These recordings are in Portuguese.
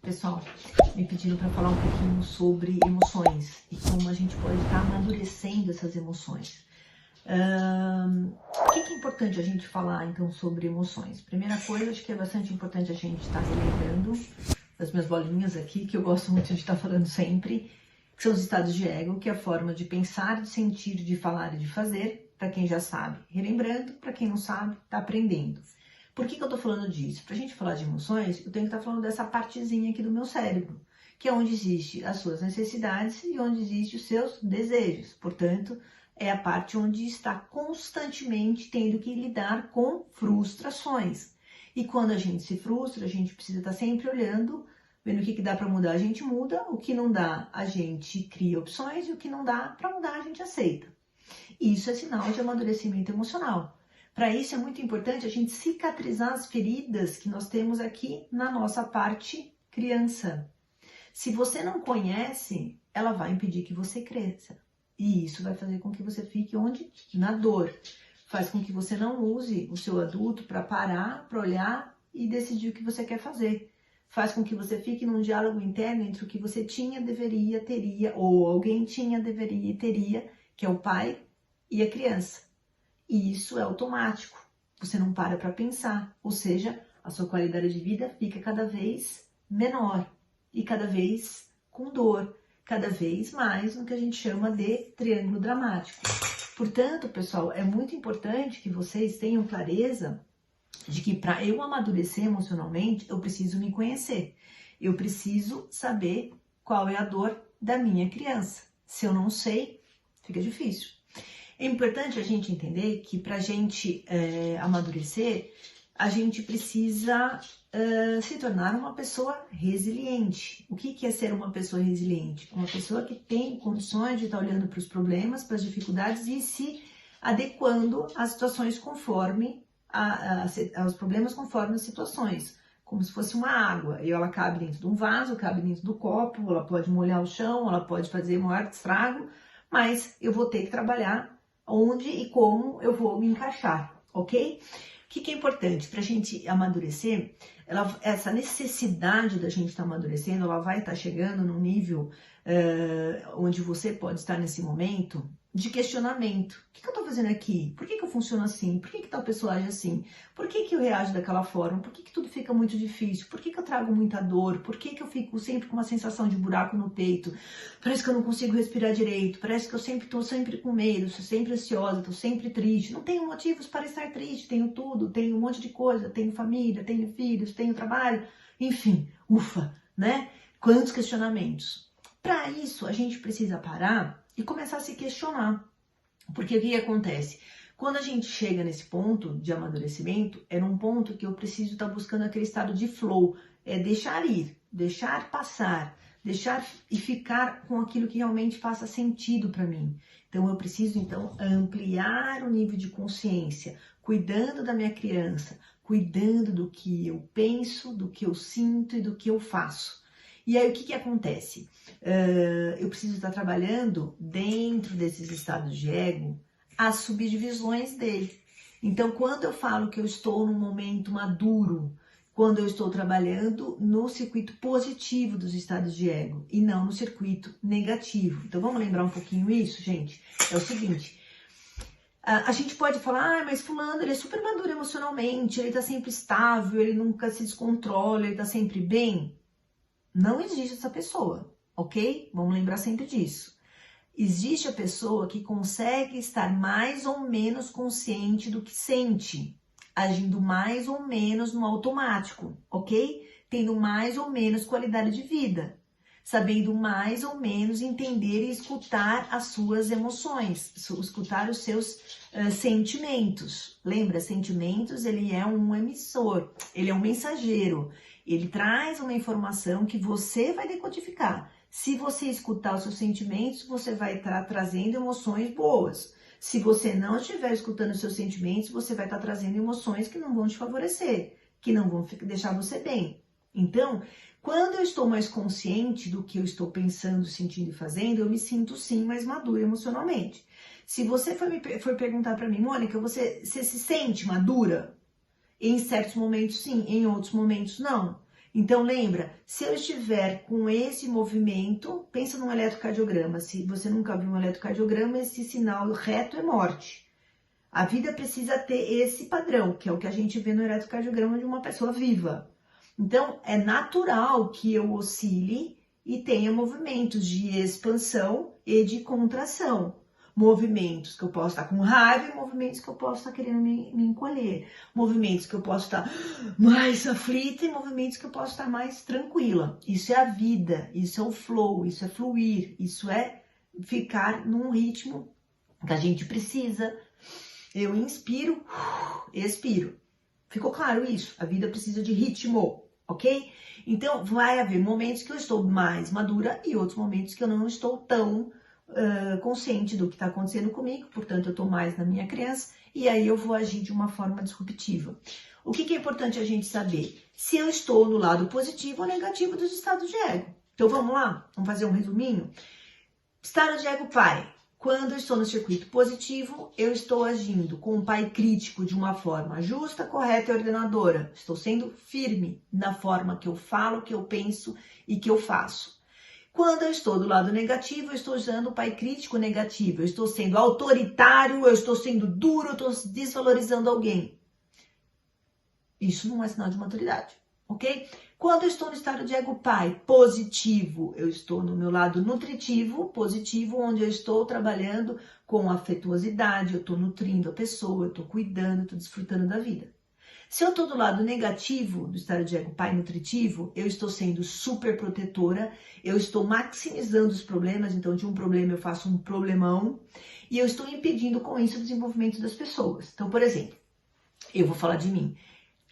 Pessoal, me pediram para falar um pouquinho sobre emoções e como a gente pode estar amadurecendo essas emoções. O que é importante a gente falar então sobre emoções? Primeira coisa, acho que é bastante importante a gente estar relembrando as minhas bolinhas aqui, que eu gosto muito de estar falando sempre, que são os estados de ego, que é a forma de pensar, de sentir, de falar e de fazer, para quem já sabe, relembrando, para quem não sabe, está aprendendo. Por que eu tô falando disso? Pra gente falar de emoções, eu tenho que estar falando dessa partezinha aqui do meu cérebro, que é onde existem as suas necessidades e onde existem os seus desejos. Portanto, é a parte onde está constantemente tendo que lidar com frustrações. E quando a gente se frustra, a gente precisa estar sempre olhando, vendo o que dá para mudar, a gente muda, o que não dá, a gente cria opções e o que não dá para mudar, a gente aceita. Isso é sinal de amadurecimento emocional. Para isso é muito importante a gente cicatrizar as feridas que nós temos aqui na nossa parte criança. Se você não conhece, ela vai impedir que você cresça. E isso vai fazer com que você fique onde? Na dor. Faz com que você não use o seu adulto para parar, para olhar e decidir o que você quer fazer. Faz com que você fique num diálogo interno entre o que você tinha, deveria, teria, ou alguém tinha, deveria e teria, que é o pai e a criança. E isso é automático, você não para pensar, ou seja, a sua qualidade de vida fica cada vez menor e cada vez com dor, cada vez mais no que a gente chama de triângulo dramático. Portanto, pessoal, é muito importante que vocês tenham clareza de que para eu amadurecer emocionalmente, eu preciso me conhecer, eu preciso saber qual é a dor da minha criança. Se eu não sei, fica difícil. É importante a gente entender que para a gente amadurecer, a gente precisa se tornar uma pessoa resiliente. O que é ser uma pessoa resiliente? Uma pessoa que tem condições de estar olhando para os problemas, para as dificuldades e se adequando às situações conforme, aos problemas conforme as situações. Como se fosse uma água, e ela cabe dentro de um vaso, cabe dentro do copo, ela pode molhar o chão, ela pode fazer maior estrago, mas eu vou ter que trabalhar onde e como eu vou me encaixar, ok? O que é importante para a gente amadurecer? Essa necessidade da gente estar amadurecendo, ela vai estar chegando num nível onde você pode estar nesse momento de questionamento. O que eu estou fazendo aqui? Por que eu funciono assim? Por que tal pessoa age assim? Por que eu reajo daquela forma? Por que tudo fica muito difícil? Por que eu trago muita dor? Por que eu fico sempre com uma sensação de buraco no peito? Parece que eu não consigo respirar direito. Parece que eu estou sempre com medo, sou sempre ansiosa, estou sempre triste. Não tenho motivos para estar triste. Tenho tudo, tenho um monte de coisa. Tenho família, tenho filhos, tenho trabalho. Enfim, ufa, né? Quantos questionamentos. Para isso, a gente precisa parar e começar a se questionar. Porque o que acontece? Quando a gente chega nesse ponto de amadurecimento, é num ponto que eu preciso estar buscando aquele estado de flow, é deixar ir, deixar passar, deixar e ficar com aquilo que realmente faça sentido para mim. Então eu preciso então ampliar o nível de consciência, cuidando da minha criança, cuidando do que eu penso, do que eu sinto e do que eu faço. E aí o que acontece? Eu preciso estar trabalhando dentro desses estados de ego as subdivisões dele. Então, quando eu falo que eu estou num momento maduro, quando eu estou trabalhando no circuito positivo dos estados de ego e não no circuito negativo. Então, vamos lembrar um pouquinho isso, gente? É o seguinte, a gente pode falar, mas fulano, ele é super maduro emocionalmente, ele tá sempre estável, ele nunca se descontrola, ele tá sempre bem. Não existe essa pessoa, ok? Vamos lembrar sempre disso. Existe a pessoa que consegue estar mais ou menos consciente do que sente, agindo mais ou menos no automático, ok? Tendo mais ou menos qualidade de vida, sabendo mais ou menos entender e escutar as suas emoções, escutar os seus sentimentos. Lembra, sentimentos, ele é um emissor, ele é um mensageiro, ele traz uma informação que você vai decodificar. Se você escutar os seus sentimentos, você vai estar trazendo emoções boas. Se você não estiver escutando os seus sentimentos, você vai estar trazendo emoções que não vão te favorecer, que não vão deixar você bem. Então, quando eu estou mais consciente do que eu estou pensando, sentindo e fazendo, eu me sinto sim mais madura emocionalmente. Se você for perguntar para mim, Mônica, você se sente madura? Em certos momentos sim, em outros momentos não. Então lembra, se eu estiver com esse movimento, pensa num eletrocardiograma. Se você nunca viu um eletrocardiograma, esse sinal reto é morte. A vida precisa ter esse padrão, que é o que a gente vê no eletrocardiograma de uma pessoa viva. Então é natural que eu oscile e tenha movimentos de expansão e de contração. Movimentos que eu posso estar com raiva e movimentos que eu posso estar querendo me encolher. Movimentos que eu posso estar mais aflita e movimentos que eu posso estar mais tranquila. Isso é a vida, isso é o flow, isso é fluir, isso é ficar num ritmo que a gente precisa. Eu inspiro, expiro. Ficou claro isso? A vida precisa de ritmo, ok? Então vai haver momentos que eu estou mais madura e outros momentos que eu não estou tão consciente do que está acontecendo comigo, portanto eu estou mais na minha criança e aí eu vou agir de uma forma disruptiva. O que é importante a gente saber? Se eu estou no lado positivo ou negativo dos estados de ego. Então vamos lá? Vamos fazer um resuminho? Estado de ego pai. Quando eu estou no circuito positivo, eu estou agindo com o pai crítico de uma forma justa, correta e ordenadora. Estou sendo firme na forma que eu falo, que eu penso e que eu faço. Quando eu estou do lado negativo, eu estou usando o pai crítico negativo. Eu estou sendo autoritário, eu estou sendo duro, eu estou desvalorizando alguém. Isso não é sinal de maturidade, ok? Quando eu estou no estado de ego pai positivo, eu estou no meu lado nutritivo, positivo, onde eu estou trabalhando com afetuosidade, eu estou nutrindo a pessoa, eu estou cuidando, estou desfrutando da vida. Se eu estou do lado negativo do estado de ego pai nutritivo, eu estou sendo super protetora, eu estou maximizando os problemas, então de um problema eu faço um problemão, e eu estou impedindo com isso o desenvolvimento das pessoas. Então, por exemplo, eu vou falar de mim.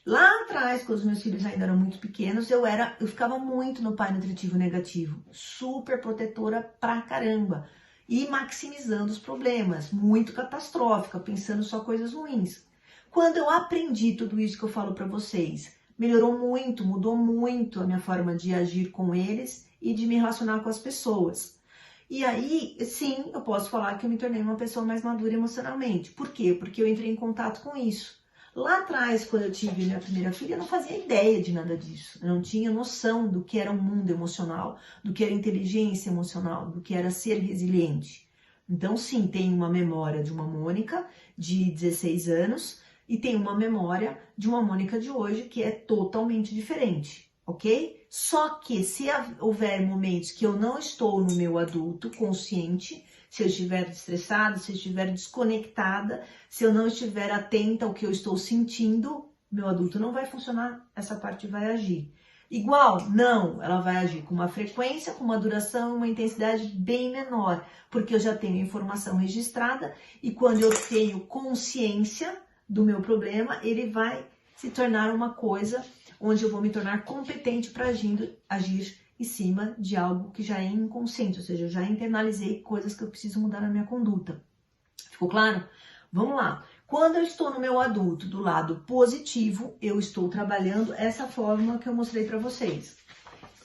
Lá atrás, quando os meus filhos ainda eram muito pequenos, eu ficava muito no pai nutritivo negativo, super protetora pra caramba, e maximizando os problemas, muito catastrófica, pensando só coisas ruins. Quando eu aprendi tudo isso que eu falo para vocês, melhorou muito, mudou muito a minha forma de agir com eles e de me relacionar com as pessoas. E aí, sim, eu posso falar que eu me tornei uma pessoa mais madura emocionalmente. Por quê? Porque eu entrei em contato com isso. Lá atrás, quando eu tive minha primeira filha, eu não fazia ideia de nada disso. Eu não tinha noção do que era um mundo emocional, do que era inteligência emocional, do que era ser resiliente. Então, sim, tem uma memória de uma Mônica de 16 anos, e tem uma memória de uma Mônica de hoje que é totalmente diferente, ok? Só que se houver momentos que eu não estou no meu adulto consciente, se eu estiver estressada, se eu estiver desconectada, se eu não estiver atenta ao que eu estou sentindo, meu adulto não vai funcionar, essa parte vai agir. Igual? Não, ela vai agir com uma frequência, com uma duração e uma intensidade bem menor, porque eu já tenho informação registrada e quando eu tenho consciência do meu problema, ele vai se tornar uma coisa onde eu vou me tornar competente para agir em cima de algo que já é inconsciente, ou seja, eu já internalizei coisas que eu preciso mudar na minha conduta. Ficou claro? Vamos lá. Quando eu estou no meu adulto do lado positivo, eu estou trabalhando essa fórmula que eu mostrei para vocês.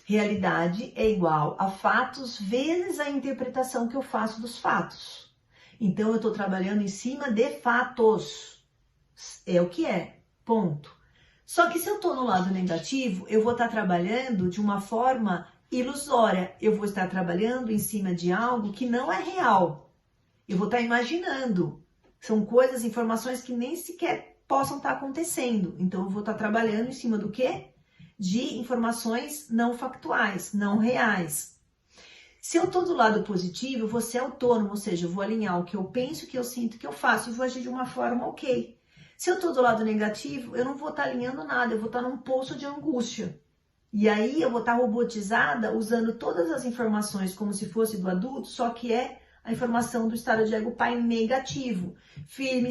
Realidade é igual a fatos vezes a interpretação que eu faço dos fatos. Então, eu estou trabalhando em cima de fatos. É o que é, ponto. Só que se eu estou no lado negativo, eu vou estar trabalhando de uma forma ilusória. Eu vou estar trabalhando em cima de algo que não é real. Eu vou estar imaginando. São coisas, informações que nem sequer possam estar acontecendo. Então, eu vou estar trabalhando em cima do quê? De informações não factuais, não reais. Se eu estou do lado positivo, eu vou ser autônomo, ou seja, eu vou alinhar o que eu penso, o que eu sinto, o que eu faço e vou agir de uma forma ok. Se eu estou do lado negativo, eu não vou estar alinhando nada, eu vou estar num poço de angústia. E aí eu vou estar robotizada, usando todas as informações como se fosse do adulto, só que é a informação do estado de ego pai negativo. Firme,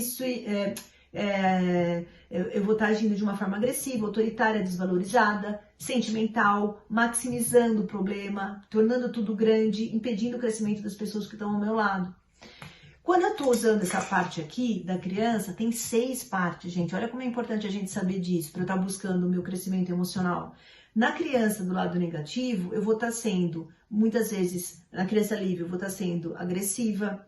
eu vou estar agindo de uma forma agressiva, autoritária, desvalorizada, sentimental, maximizando o problema, tornando tudo grande, impedindo o crescimento das pessoas que estão ao meu lado. Quando eu estou usando essa parte aqui da criança, tem 6 partes, gente. Olha como é importante a gente saber disso, para eu estar buscando o meu crescimento emocional. Na criança do lado negativo, eu vou estar sendo, muitas vezes, na criança livre, eu vou estar sendo agressiva,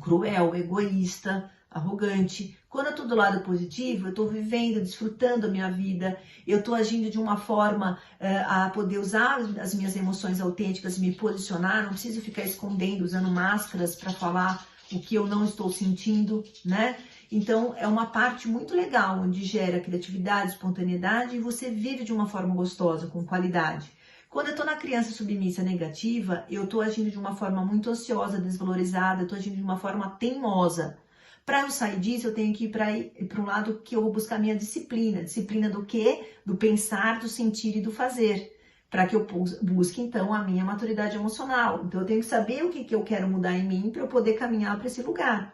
cruel, egoísta, arrogante. Quando eu tô do lado positivo, eu tô vivendo, desfrutando a minha vida, eu tô agindo de uma forma a poder usar as minhas emoções autênticas e me posicionar, não preciso ficar escondendo, usando máscaras para falar o que eu não estou sentindo, né? Então, é uma parte muito legal, onde gera criatividade, espontaneidade e você vive de uma forma gostosa, com qualidade. Quando eu tô na criança submissa negativa, eu tô agindo de uma forma muito ociosa, desvalorizada, eu tô agindo de uma forma teimosa. Para eu sair disso, eu tenho que ir para um lado que eu vou buscar minha disciplina. Disciplina do quê? Do pensar, do sentir e do fazer. Para que eu busque, então, a minha maturidade emocional. Então, eu tenho que saber o que eu quero mudar em mim para eu poder caminhar para esse lugar.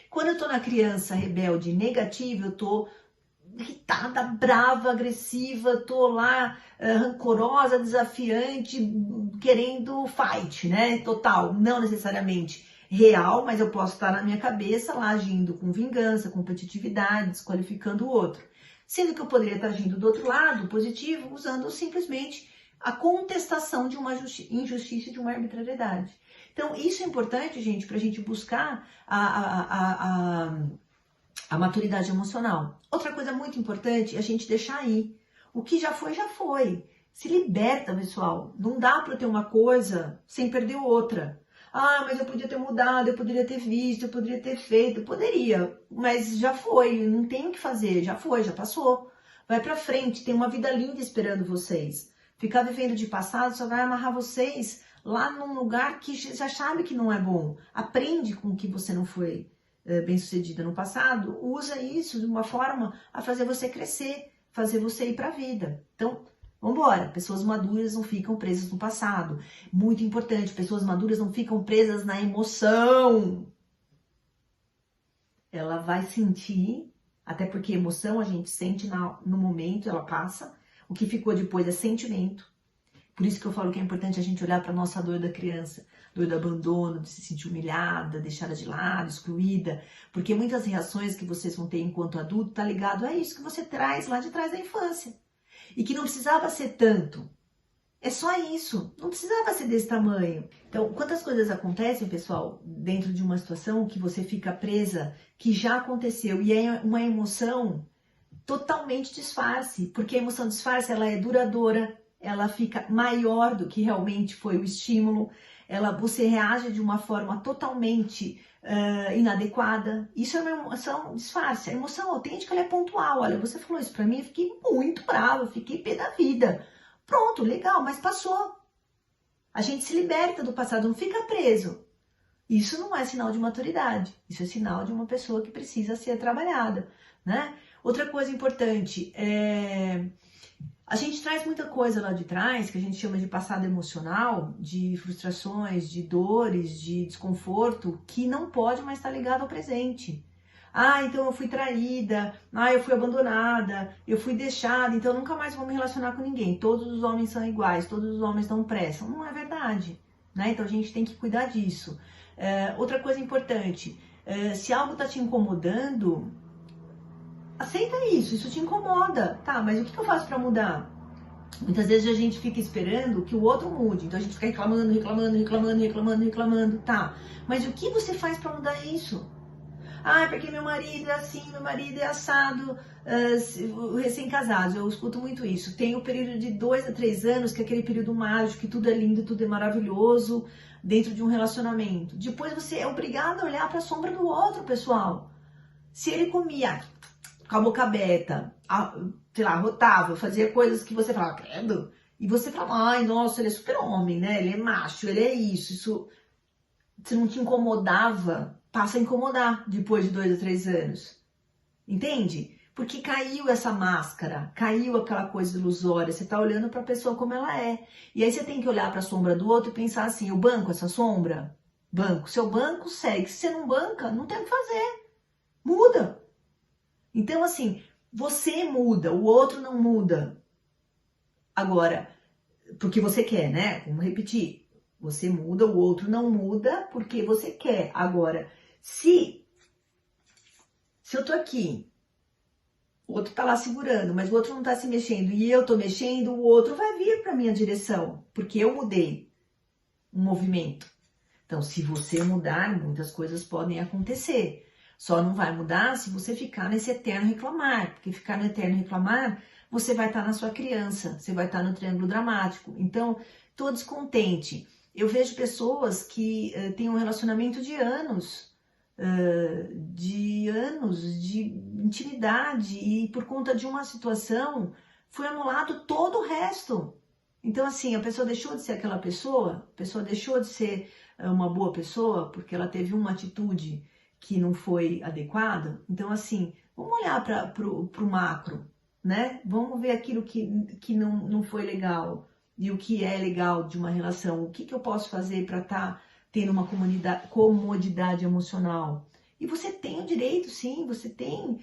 Quando eu tô na criança rebelde negativa, eu tô irritada, brava, agressiva, tô lá rancorosa, desafiante, querendo fight, né? Total, não necessariamente real, mas eu posso estar na minha cabeça lá agindo com vingança, competitividade, desqualificando o outro. Sendo que eu poderia estar agindo do outro lado, positivo, usando simplesmente a contestação de uma injustiça e de uma arbitrariedade. Então, isso é importante, gente, para a gente buscar a maturidade emocional. Outra coisa muito importante é a gente deixar ir. O que já foi, já foi. Se liberta, pessoal. Não dá para ter uma coisa sem perder outra. Ah, mas eu podia ter mudado, eu poderia ter visto, eu poderia ter feito. Poderia, mas já foi. Não tem o que fazer. Já foi, já passou. Vai para frente. Tem uma vida linda esperando vocês. Ficar vivendo de passado só vai amarrar vocês lá num lugar que já sabe que não é bom. Aprende com o que você não foi bem-sucedida no passado, usa isso de uma forma a fazer você crescer, fazer você ir para a vida. Então, vamos embora. Pessoas maduras não ficam presas no passado. Muito importante, pessoas maduras não ficam presas na emoção. Ela vai sentir, até porque emoção a gente sente no momento, ela passa. O que ficou depois é sentimento. Por isso que eu falo que é importante a gente olhar para a nossa dor da criança, dor do abandono, de se sentir humilhada, deixada de lado, excluída, porque muitas reações que vocês vão ter enquanto adulto tá ligado a isso que você traz lá de trás da infância. E que não precisava ser tanto. É só isso, não precisava ser desse tamanho. Então, quantas coisas acontecem, pessoal, dentro de uma situação que você fica presa, que já aconteceu, e é uma emoção totalmente disfarce, porque a emoção disfarce, ela é duradoura, ela fica maior do que realmente foi o estímulo, você reage de uma forma totalmente inadequada. Isso é uma emoção disfarce. A emoção autêntica ela é pontual. Olha, você falou isso pra mim, eu fiquei muito brava, fiquei pé da vida. Pronto, legal, mas passou. A gente se liberta do passado, não fica preso. Isso não é sinal de maturidade, isso é sinal de uma pessoa que precisa ser trabalhada, né? Outra coisa importante a gente traz muita coisa lá de trás, que a gente chama de passado emocional, de frustrações, de dores, de desconforto, que não pode mais estar ligado ao presente. Ah, então eu fui traída, eu fui abandonada, eu fui deixada, então eu nunca mais vou me relacionar com ninguém. Todos os homens são iguais, todos os homens não prestam. Não é verdade, né? Então a gente tem que cuidar disso. Outra coisa importante, se algo está te incomodando, aceita isso te incomoda, tá? Mas o que eu faço para mudar? Muitas vezes a gente fica esperando que o outro mude, então a gente fica reclamando, tá? Mas o que você faz para mudar isso? Ah, porque meu marido é assim, meu marido é assado, recém-casados, eu escuto muito isso. Tem o período de 2 a 3 anos, que é aquele período mágico, que tudo é lindo, tudo é maravilhoso dentro de um relacionamento. Depois você é obrigado a olhar para a sombra do outro, pessoal. Se ele comia com a boca aberta, sei lá, rotava, fazia coisas que você falava, credo, e você falava, ai, nossa, ele é super homem, né? Ele é macho, ele é isso se não te incomodava, passa a incomodar depois de 2 a 3 anos. Entende? Porque caiu essa máscara, caiu aquela coisa ilusória, você tá olhando para a pessoa como ela é. E aí você tem que olhar para a sombra do outro e pensar assim, eu banco essa sombra? Banco. Seu banco segue. Se você não banca, não tem o que fazer. Muda. Então, assim, você muda, o outro não muda. Agora, porque você quer, né? Vamos repetir. Você muda, o outro não muda porque você quer. Agora, se eu tô aqui, o outro tá lá segurando, mas o outro não tá se mexendo e eu tô mexendo, o outro vai vir pra minha direção, porque eu mudei um movimento. Então, se você mudar, muitas coisas podem acontecer. Só não vai mudar se você ficar nesse eterno reclamar, porque ficar no eterno reclamar, você vai estar na sua criança, você vai estar no triângulo dramático. Então, tô descontente. Eu vejo pessoas que têm um relacionamento de intimidade e por conta de uma situação foi anulado todo o resto. Então, assim, a pessoa deixou de ser aquela pessoa, a pessoa deixou de ser uma boa pessoa porque ela teve uma atitude que não foi adequada. Então, assim, vamos olhar para o macro, né? Vamos ver aquilo que não foi legal e o que é legal de uma relação. O que eu posso fazer para estar tendo uma comodidade emocional? E você tem o direito, sim, você tem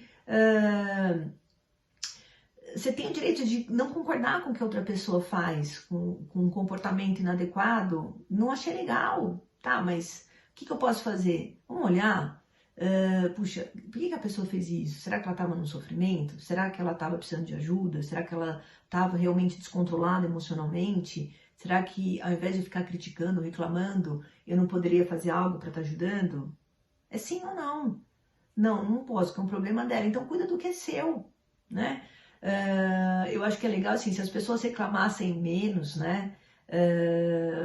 o direito de não concordar com o que a outra pessoa faz, com um comportamento inadequado. Não achei legal, tá, mas o que eu posso fazer? Vamos olhar. Puxa, por que a pessoa fez isso? Será que ela estava num sofrimento? Será que ela estava precisando de ajuda? Será que ela estava realmente descontrolada emocionalmente? Será que ao invés de ficar criticando, reclamando, eu não poderia fazer algo para estar ajudando? É sim ou não? Não posso, porque é um problema dela. Então cuida do que é seu, né? Eu acho que é legal, assim, se as pessoas reclamassem menos, né?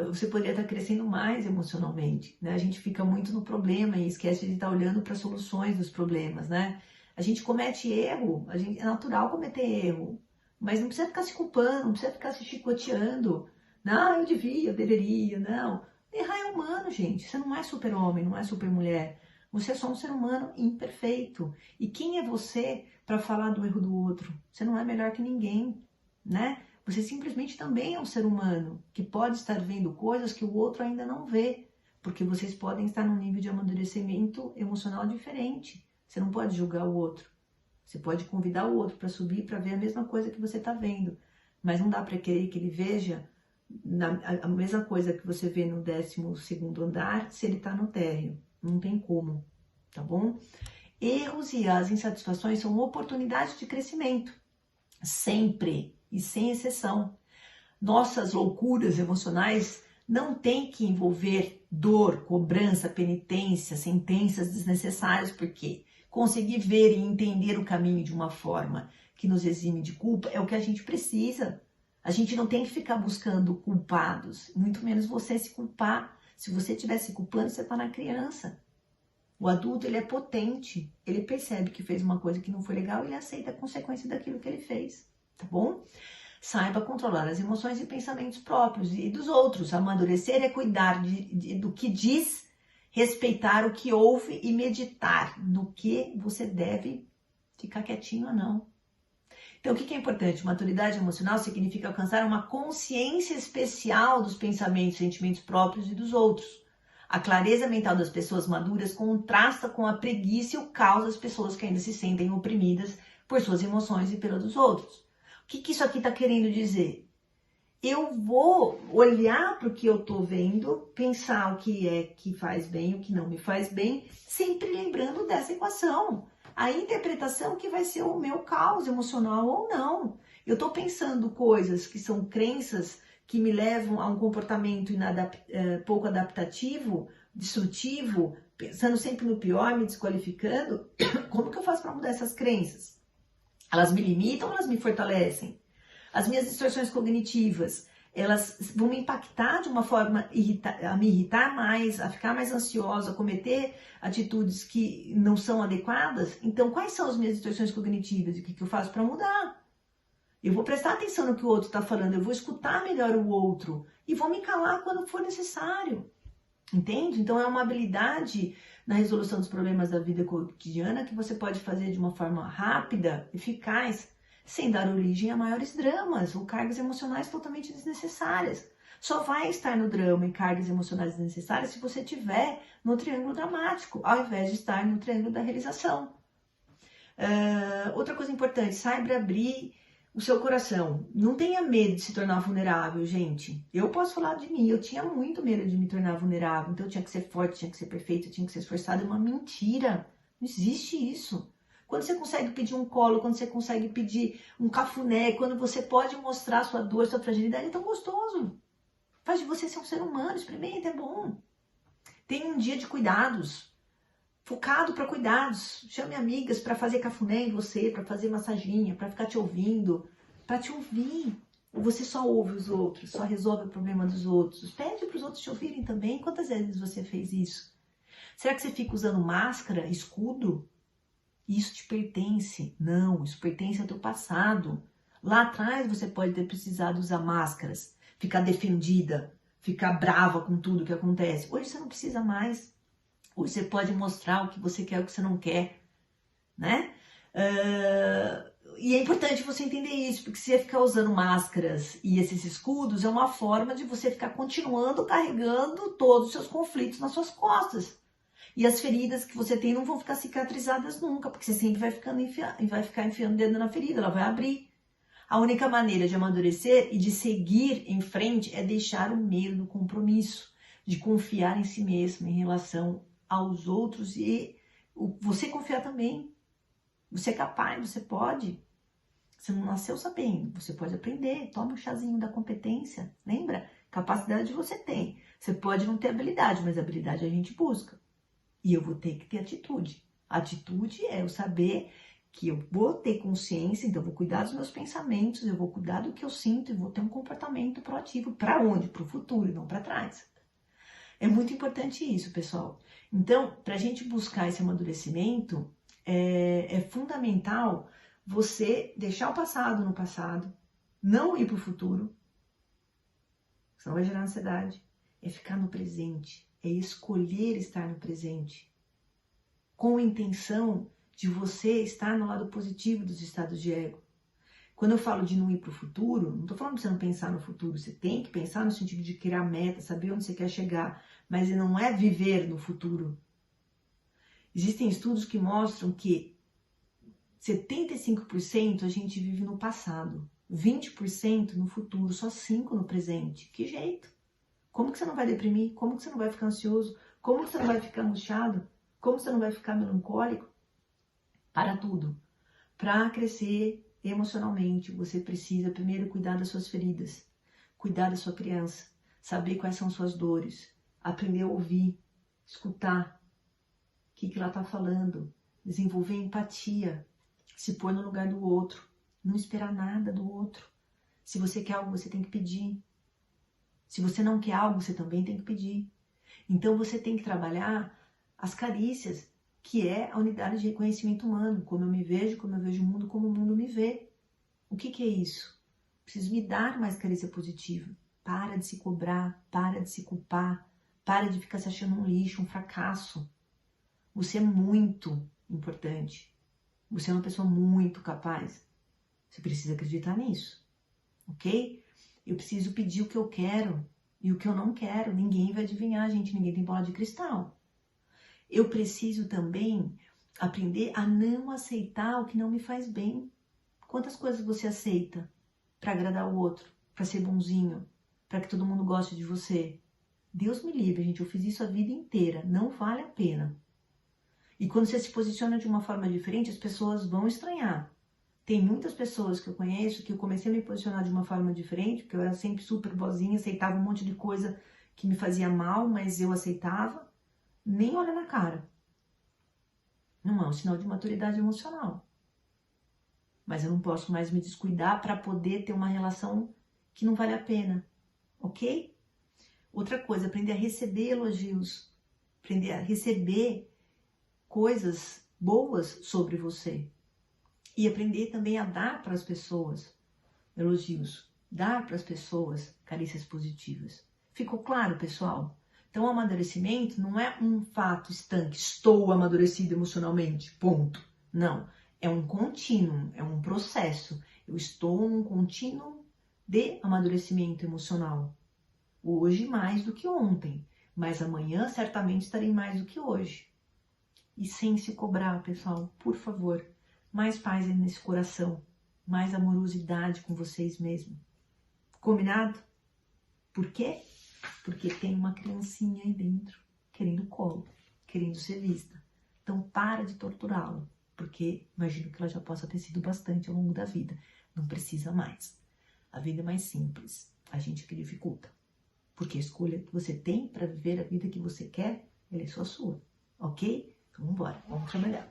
Você poderia estar crescendo mais emocionalmente, né? A gente fica muito no problema e esquece de estar olhando para soluções dos problemas, né? A gente comete erro, é natural cometer erro, mas não precisa ficar se culpando, não precisa ficar se chicoteando. Não, eu devia, eu deveria, não. Errar é humano, gente. Você não é super-homem, não é super-mulher. Você é só um ser humano imperfeito. E quem é você para falar do erro do outro? Você não é melhor que ninguém, né? Você simplesmente também é um ser humano que pode estar vendo coisas que o outro ainda não vê, porque vocês podem estar num nível de amadurecimento emocional diferente. Você não pode julgar o outro. Você pode convidar o outro para subir para ver a mesma coisa que você está vendo, mas não dá para querer que ele veja a mesma coisa que você vê no 12º andar se ele está no térreo. Não tem como, tá bom? Erros e as insatisfações são oportunidades de crescimento, sempre e sem exceção. Nossas loucuras emocionais não têm que envolver dor, cobrança, penitência, sentenças desnecessárias, porque conseguir ver e entender o caminho de uma forma que nos exime de culpa é o que a gente precisa. A gente não tem que ficar buscando culpados, muito menos você se culpar. Se você estiver se culpando, você está na criança. O adulto, ele é potente, ele percebe que fez uma coisa que não foi legal e ele aceita a consequência daquilo que ele fez, tá bom? Saiba controlar as emoções e pensamentos próprios e dos outros. Amadurecer é cuidar do que diz, respeitar o que ouve e meditar no que você deve ficar quietinho ou não. Então, o que é importante? Maturidade emocional significa alcançar uma consciência especial dos pensamentos e sentimentos próprios e dos outros. A clareza mental das pessoas maduras contrasta com a preguiça e o caos das pessoas que ainda se sentem oprimidas por suas emoções e pela dos outros. O que isso aqui está querendo dizer? Eu vou olhar para o que eu estou vendo, pensar o que é que faz bem, o que não me faz bem, sempre lembrando dessa equação. A interpretação que vai ser o meu caos emocional ou não. Eu estou pensando coisas que são crenças que me levam a um comportamento pouco adaptativo, destrutivo, pensando sempre no pior, me desqualificando. Como que eu faço para mudar essas crenças? Elas me limitam ou elas me fortalecem? As minhas distorções cognitivas, elas vão me impactar de uma forma a me irritar mais, a ficar mais ansiosa, a cometer atitudes que não são adequadas? Então, quais são as minhas distorções cognitivas e o que eu faço para mudar? Eu vou prestar atenção no que o outro está falando, eu vou escutar melhor o outro e vou me calar quando for necessário. Entende? Então, é uma habilidade na resolução dos problemas da vida cotidiana que você pode fazer de uma forma rápida, eficaz, sem dar origem a maiores dramas ou cargas emocionais totalmente desnecessárias. Só vai estar no drama e cargas emocionais desnecessárias se você estiver no triângulo dramático, ao invés de estar no triângulo da realização. Outra coisa importante, saiba abrir o seu coração. Não tenha medo de se tornar vulnerável, gente. Eu posso falar de mim, eu tinha muito medo de me tornar vulnerável, então eu tinha que ser forte, tinha que ser perfeito, tinha que ser esforçado. É uma mentira, não existe isso. Quando você consegue pedir um colo, quando você consegue pedir um cafuné, quando você pode mostrar sua dor, sua fragilidade, é tão gostoso. Faz de você ser um ser humano, experimenta, é bom. Tenha um dia de cuidados. focado para cuidados. Chame amigas para fazer cafuné em você, para fazer massaginha, para ficar te ouvindo, para te ouvir. Ou você só ouve os outros, só resolve o problema dos outros. Pede para os outros te ouvirem também. Quantas vezes você fez isso? Será que você fica usando máscara, escudo? Isso te pertence. Não, isso pertence ao teu passado. Lá atrás você pode ter precisado usar máscaras, ficar defendida, ficar brava com tudo que acontece. Hoje você não precisa mais. Hoje você pode mostrar o que você quer e o que você não quer, né? E é importante você entender isso, porque se você ficar usando máscaras e esses escudos, é uma forma de você ficar continuando carregando todos os seus conflitos nas suas costas. E as feridas que você tem não vão ficar cicatrizadas nunca, porque você sempre vai ficar enfiando o dedo na ferida, ela vai abrir. A única maneira de amadurecer e de seguir em frente é deixar o medo do compromisso, de confiar em si mesmo em relação aos outros e você confiar também. Você é capaz, você pode. Você não nasceu sabendo, você pode aprender. Toma um chazinho da competência, lembra? Capacidade você tem. Você pode não ter habilidade, mas habilidade a gente busca. E eu vou ter que ter atitude. Atitude é eu saber que eu vou ter consciência, então eu vou cuidar dos meus pensamentos, eu vou cuidar do que eu sinto e vou ter um comportamento proativo. Para onde? Para o futuro, não para trás. É muito importante isso, pessoal. Então, para a gente buscar esse amadurecimento, é fundamental você deixar o passado no passado, não ir para o futuro, senão vai gerar ansiedade. É ficar no presente, é escolher estar no presente, com a intenção de você estar no lado positivo dos estados de ego. Quando eu falo de não ir para o futuro, não estou falando para você não pensar no futuro, você tem que pensar no sentido de criar meta, saber onde você quer chegar, mas não é viver no futuro. Existem estudos que mostram que 75% a gente vive no passado, 20% no futuro, só 5% no presente. Que jeito? Como que você não vai deprimir? Como que você não vai ficar ansioso? Como que você não vai ficar angustiado? Como que você não vai ficar melancólico? Para tudo. Para crescer emocionalmente, você precisa primeiro cuidar das suas feridas, cuidar da sua criança, saber quais são suas dores, aprender a ouvir, escutar o que ela está falando, desenvolver empatia, se pôr no lugar do outro, não esperar nada do outro. Se você quer algo, você tem que pedir. Se você não quer algo, você também tem que pedir. Então você tem que trabalhar as carícias, que é a unidade de reconhecimento humano, como eu me vejo, como eu vejo o mundo, como o mundo me vê. O que é isso? Preciso me dar mais carícia positiva. Para de se cobrar, para de se culpar, para de ficar se achando um lixo, um fracasso. Você é muito importante. Você é uma pessoa muito capaz. Você precisa acreditar nisso, ok? Eu preciso pedir o que eu quero e o que eu não quero. Ninguém vai adivinhar, gente. Ninguém tem bola de cristal. Eu preciso também aprender a não aceitar o que não me faz bem. Quantas coisas você aceita para agradar o outro, para ser bonzinho, para que todo mundo goste de você? Deus me livre, gente. Eu fiz isso a vida inteira. Não vale a pena. E quando você se posiciona de uma forma diferente, as pessoas vão estranhar. Tem muitas pessoas que eu conheço que eu comecei a me posicionar de uma forma diferente, porque eu era sempre super boazinha, aceitava um monte de coisa que me fazia mal, mas eu aceitava, nem olha na cara. Não é um sinal de maturidade emocional. Mas eu não posso mais me descuidar para poder ter uma relação que não vale a pena, ok? Outra coisa, aprender a receber elogios, aprender a receber coisas boas sobre você. E aprender também a dar para as pessoas elogios, dar para as pessoas carícias positivas. Ficou claro, pessoal? Então, o amadurecimento não é um fato estanque, estou amadurecido emocionalmente, ponto. Não, é um contínuo, é um processo. Eu estou num contínuo de amadurecimento emocional. Hoje mais do que ontem, mas amanhã certamente estarei mais do que hoje. E sem se cobrar, pessoal, por favor. Mais paz nesse coração, mais amorosidade com vocês mesmos. Combinado? Por quê? Porque tem uma criancinha aí dentro, querendo colo, querendo ser vista. Então para de torturá-la, porque imagino que ela já possa ter sido bastante ao longo da vida. Não precisa mais. A vida é mais simples, a gente que dificulta. Porque a escolha que você tem para viver a vida que você quer, ela é só sua, ok? Vamos embora, vamos trabalhar.